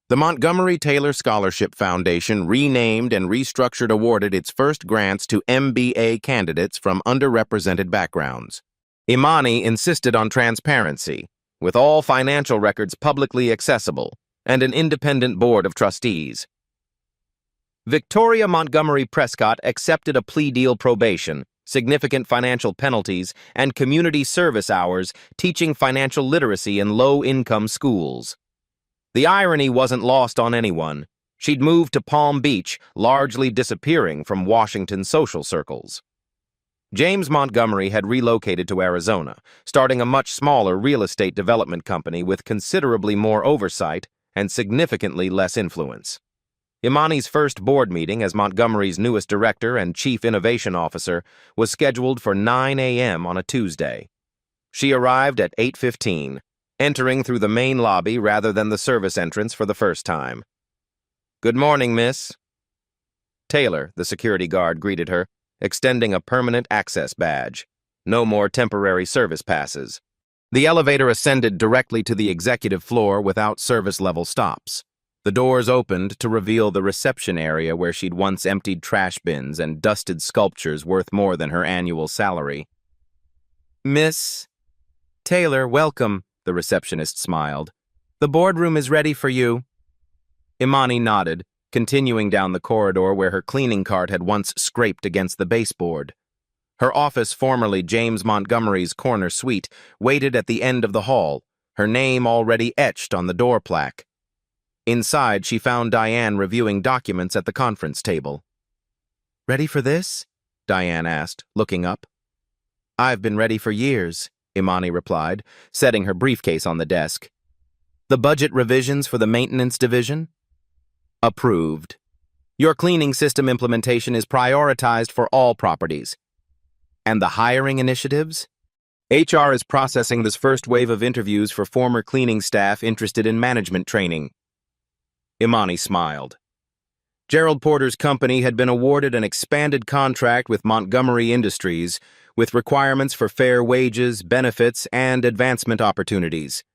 The Montgomery Taylor Scholarship Foundation renamed and restructured awarded its first grants to MBA candidates from underrepresented backgrounds. Imani insisted on transparency, with all financial records publicly accessible, and an independent board of trustees. Victoria Montgomery Prescott accepted a plea deal probation, significant financial penalties, and community service hours teaching financial literacy in low-income schools. The irony wasn't lost on anyone. She'd moved to Palm Beach, largely disappearing from Washington social circles. James Montgomery had relocated to Arizona, starting a much smaller real estate development company with considerably more oversight and significantly less influence. Imani's first board meeting as Montgomery's newest director and chief innovation officer was scheduled for 9 a.m. on a Tuesday. She arrived at 8:15, entering through the main lobby rather than the service entrance for the first time. "Good morning, miss." Taylor, the security guard, greeted her, extending a permanent access badge. No more temporary service passes. The elevator ascended directly to the executive floor without service-level stops. The doors opened to reveal the reception area where she'd once emptied trash bins and dusted sculptures worth more than her annual salary. "Miss Taylor, welcome," the receptionist smiled. "The boardroom is ready for you." Imani nodded, continuing down the corridor where her cleaning cart had once scraped against the baseboard. Her office, formerly James Montgomery's corner suite, waited at the end of the hall, her name already etched on the door plaque. Inside, she found Diane reviewing documents at the conference table. "Ready for this?" Diane asked, looking up. "I've been ready for years," Imani replied, setting her briefcase on the desk. "The budget revisions for the maintenance division?" "Approved. Your cleaning system implementation is prioritized for all properties." "And the hiring initiatives?" "HR is processing this first wave of interviews for former cleaning staff interested in management training." Imani smiled. Gerald Porter's company had been awarded an expanded contract with Montgomery Industries, with requirements for fair wages, benefits, and advancement opportunities.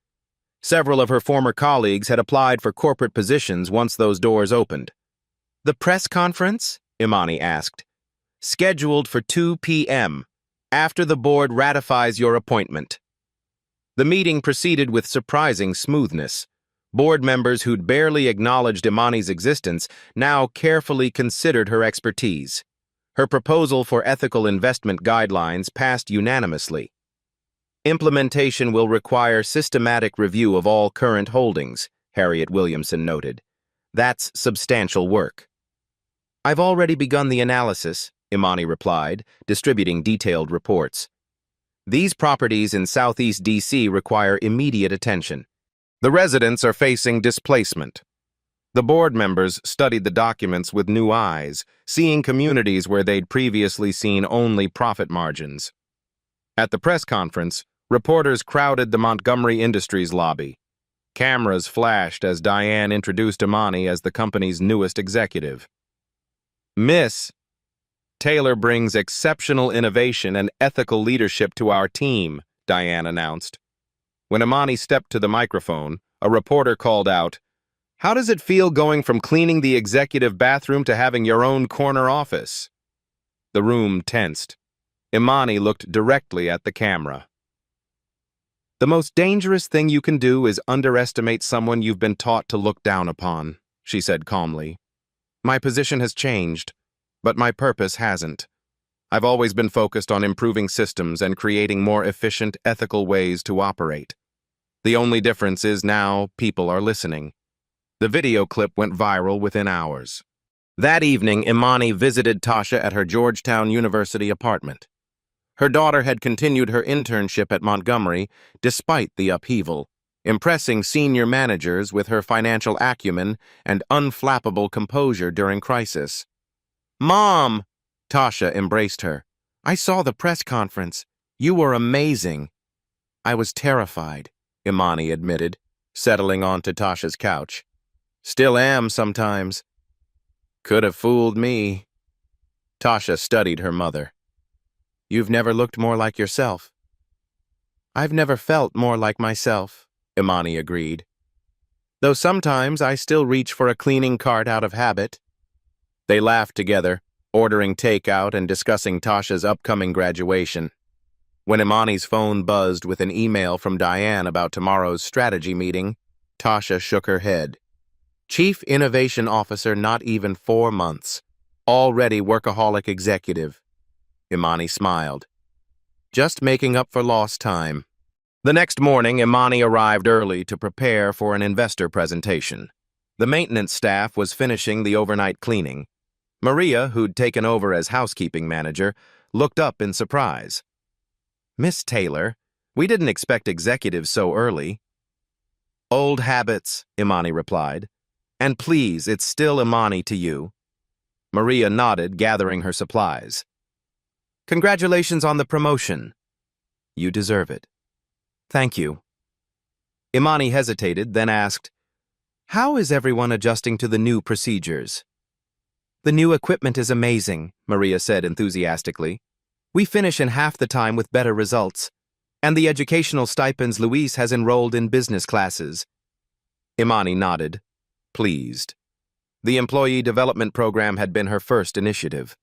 Several of her former colleagues had applied for corporate positions once those doors opened. "The press conference?" Imani asked. "Scheduled for 2 p.m., after the board ratifies your appointment." The meeting proceeded with surprising smoothness. Board members who'd barely acknowledged Imani's existence now carefully considered her expertise. Her proposal for ethical investment guidelines passed unanimously. "Implementation will require systematic review of all current holdings," Harriet Williamson noted. "That's substantial work." "I've already begun the analysis," Imani replied, distributing detailed reports. "These properties in Southeast D.C. require immediate attention. The residents are facing displacement." The board members studied the documents with new eyes, seeing communities where they'd previously seen only profit margins. At the press conference, reporters crowded the Montgomery Industries lobby. Cameras flashed as Diane introduced Imani as the company's newest executive. "Miss Taylor brings exceptional innovation and ethical leadership to our team," Diane announced. When Imani stepped to the microphone, a reporter called out, "How does it feel going from cleaning the executive bathroom to having your own corner office?" The room tensed. Imani looked directly at the camera. "The most dangerous thing you can do is underestimate someone you've been taught to look down upon," she said calmly. "My position has changed, but my purpose hasn't. I've always been focused on improving systems and creating more efficient, ethical ways to operate. The only difference is now people are listening." The video clip went viral within hours. That evening, Imani visited Tasha at her Georgetown University apartment. Her daughter had continued her internship at Montgomery despite the upheaval, impressing senior managers with her financial acumen and unflappable composure during crisis. "Mom!" Tasha embraced her. "I saw the press conference. You were amazing." "I was terrified," Imani admitted, settling onto Tasha's couch. "Still am sometimes." "Could have fooled me." Tasha studied her mother. "You've never looked more like yourself." "I've never felt more like myself," Imani agreed. "Though sometimes I still reach for a cleaning cart out of habit." They laughed together, ordering takeout and discussing Tasha's upcoming graduation. When Imani's phone buzzed with an email from Diane about tomorrow's strategy meeting, Tasha shook her head. Chief Innovation Officer, not even 4 months. Already workaholic executive. Imani smiled. Just making up for lost time. The next morning, Imani arrived early to prepare for an investor presentation. The maintenance staff was finishing the overnight cleaning. Maria, who'd taken over as housekeeping manager, looked up in surprise. "Miss Taylor, we didn't expect executives so early." "Old habits," Imani replied. "And please, it's still Imani to you." Maria nodded, gathering her supplies. "Congratulations on the promotion." "You deserve it." "Thank you." Imani hesitated, then asked, "How is everyone adjusting to the new procedures?" "The new equipment is amazing," Maria said enthusiastically. "We finish in half the time with better results. And the educational stipends Luis has enrolled in business classes." Imani nodded, pleased. The employee development program had been her first initiative.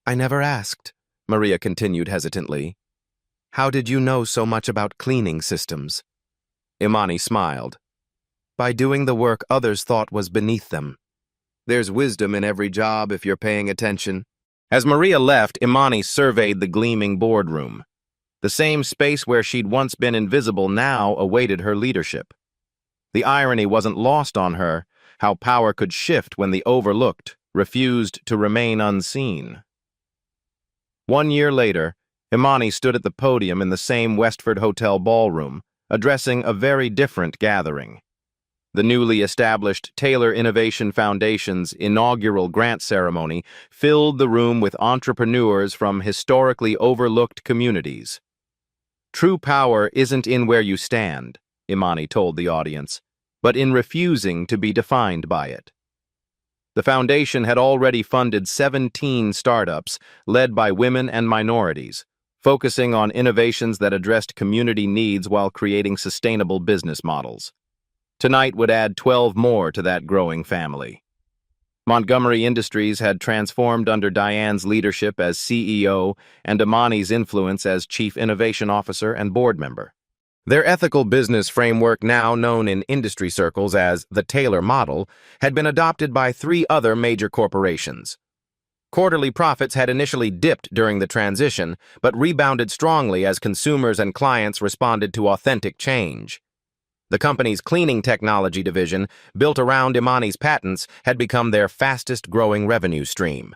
"I never asked," Maria continued hesitantly. "How did you know so much about cleaning systems?" Imani smiled. "By doing the work others thought was beneath them. There's wisdom in every job if you're paying attention." As Maria left, Imani surveyed the gleaming boardroom. The same space where she'd once been invisible now awaited her leadership. The irony wasn't lost on her, how power could shift when the overlooked refused to remain unseen. 1 year later, Imani stood at the podium in the same Westford Hotel ballroom, addressing a very different gathering. The newly established Taylor Innovation Foundation's inaugural grant ceremony filled the room with entrepreneurs from historically overlooked communities. "True power isn't in where you stand," Imani told the audience, "but in refusing to be defined by it." The foundation had already funded 17 startups led by women and minorities, focusing on innovations that addressed community needs while creating sustainable business models. Tonight would add 12 more to that growing family. Montgomery Industries had transformed under Diane's leadership as CEO and Imani's influence as Chief Innovation Officer and board member. Their ethical business framework, now known in industry circles as the Taylor model, had been adopted by 3 other major corporations. Quarterly profits had initially dipped during the transition, but rebounded strongly as consumers and clients responded to authentic change. The company's cleaning technology division, built around Imani's patents, had become their fastest-growing revenue stream.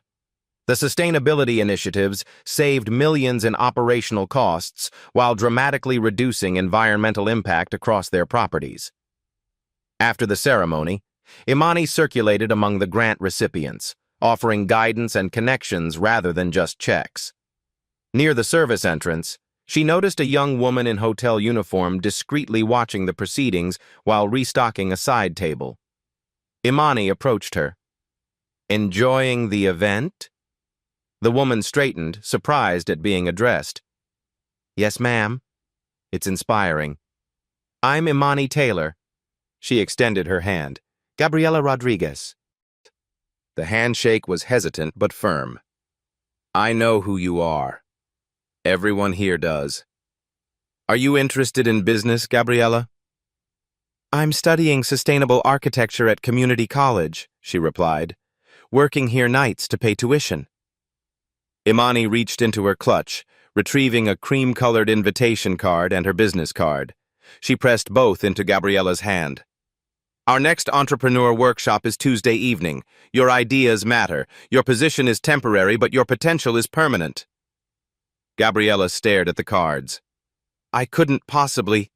The sustainability initiatives saved millions in operational costs while dramatically reducing environmental impact across their properties. After the ceremony, Imani circulated among the grant recipients, offering guidance and connections rather than just checks. Near the service entrance, she noticed a young woman in hotel uniform discreetly watching the proceedings while restocking a side table. Imani approached her. "Enjoying the event?" The woman straightened, surprised at being addressed. "Yes, ma'am." "It's inspiring." "I'm Imani Taylor." She extended her hand. "Gabriela Rodriguez." The handshake was hesitant but firm. "I know who you are. Everyone here does. Are you interested in business, Gabriela?" "I'm studying sustainable architecture at community college," she replied, "working here nights to pay tuition." Imani reached into her clutch, retrieving a cream-colored invitation card and her business card. She pressed both into Gabriela's hand. "Our next entrepreneur workshop is Tuesday evening. Your ideas matter. Your position is temporary, but your potential is permanent." Gabriela stared at the cards. "I couldn't possibly—"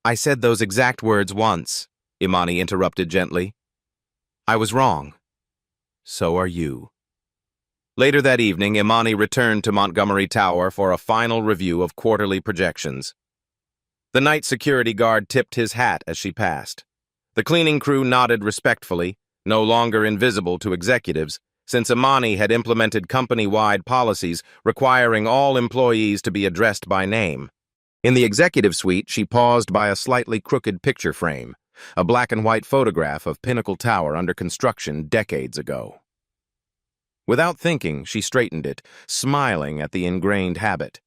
"I said those exact words once," Imani interrupted gently. "I was wrong. So are you." Later that evening, Imani returned to Montgomery Tower for a final review of quarterly projections. The night security guard tipped his hat as she passed. The cleaning crew nodded respectfully, no longer invisible to executives, since Imani had implemented company-wide policies requiring all employees to be addressed by name. In the executive suite, she paused by a slightly crooked picture frame, a black-and-white photograph of Pinnacle Tower under construction decades ago. Without thinking, she straightened it, smiling at the ingrained habit.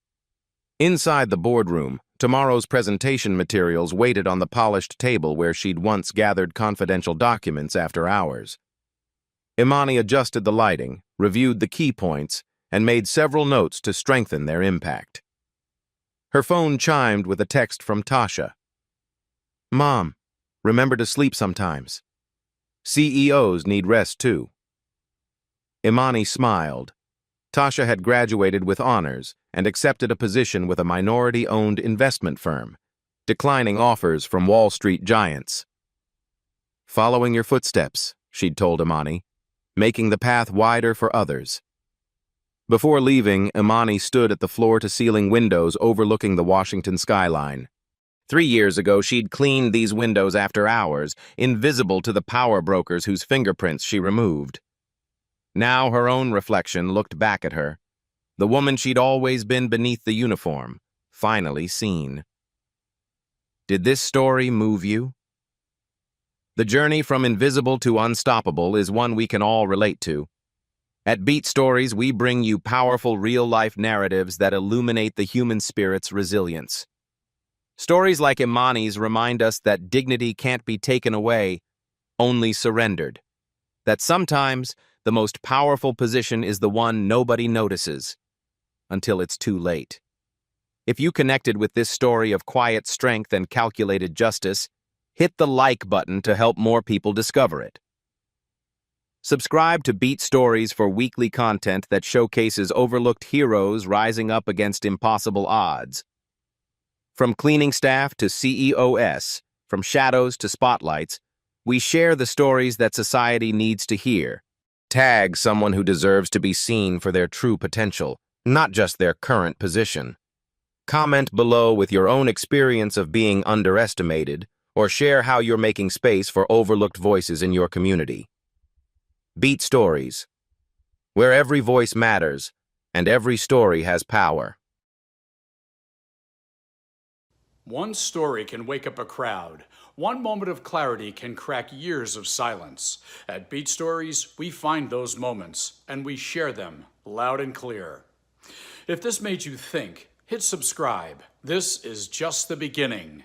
Inside the boardroom, Tomorrow's presentation materials waited on the polished table where she'd once gathered confidential documents after hours. Imani adjusted the lighting, reviewed the key points, and made several notes to strengthen their impact. Her phone chimed with a text from Tasha. "Mom, remember to sleep sometimes. CEOs need rest too." Imani smiled. Tasha had graduated with honors and accepted a position with a minority-owned investment firm, declining offers from Wall Street giants. "Following your footsteps," she'd told Imani, "making the path wider for others." Before leaving, Imani stood at the floor-to-ceiling windows overlooking the Washington skyline. 3 years ago, she'd cleaned these windows after hours, invisible to the power brokers whose fingerprints she removed. Now her own reflection looked back at her, the woman she'd always been beneath the uniform, finally seen. Did this story move you? The journey from invisible to unstoppable is one we can all relate to. At Beat Stories, we bring you powerful real-life narratives that illuminate the human spirit's resilience. Stories like Imani's remind us that dignity can't be taken away, only surrendered. That sometimes the most powerful position is the one nobody notices, until it's too late. If you connected with this story of quiet strength and calculated justice, hit the like button to help more people discover it. Subscribe to Beat Stories for weekly content that showcases overlooked heroes rising up against impossible odds. From cleaning staff to CEOs, from shadows to spotlights, we share the stories that society needs to hear. Tag someone who deserves to be seen for their true potential, not just their current position. Comment below with your own experience of being underestimated, or share how you're making space for overlooked voices in your community. Beat Stories, where every voice matters and every story has power. One story can wake up a crowd. One moment of clarity can crack years of silence. At Beat Stories, we find those moments and we share them loud and clear. If this made you think, hit subscribe. This is just the beginning.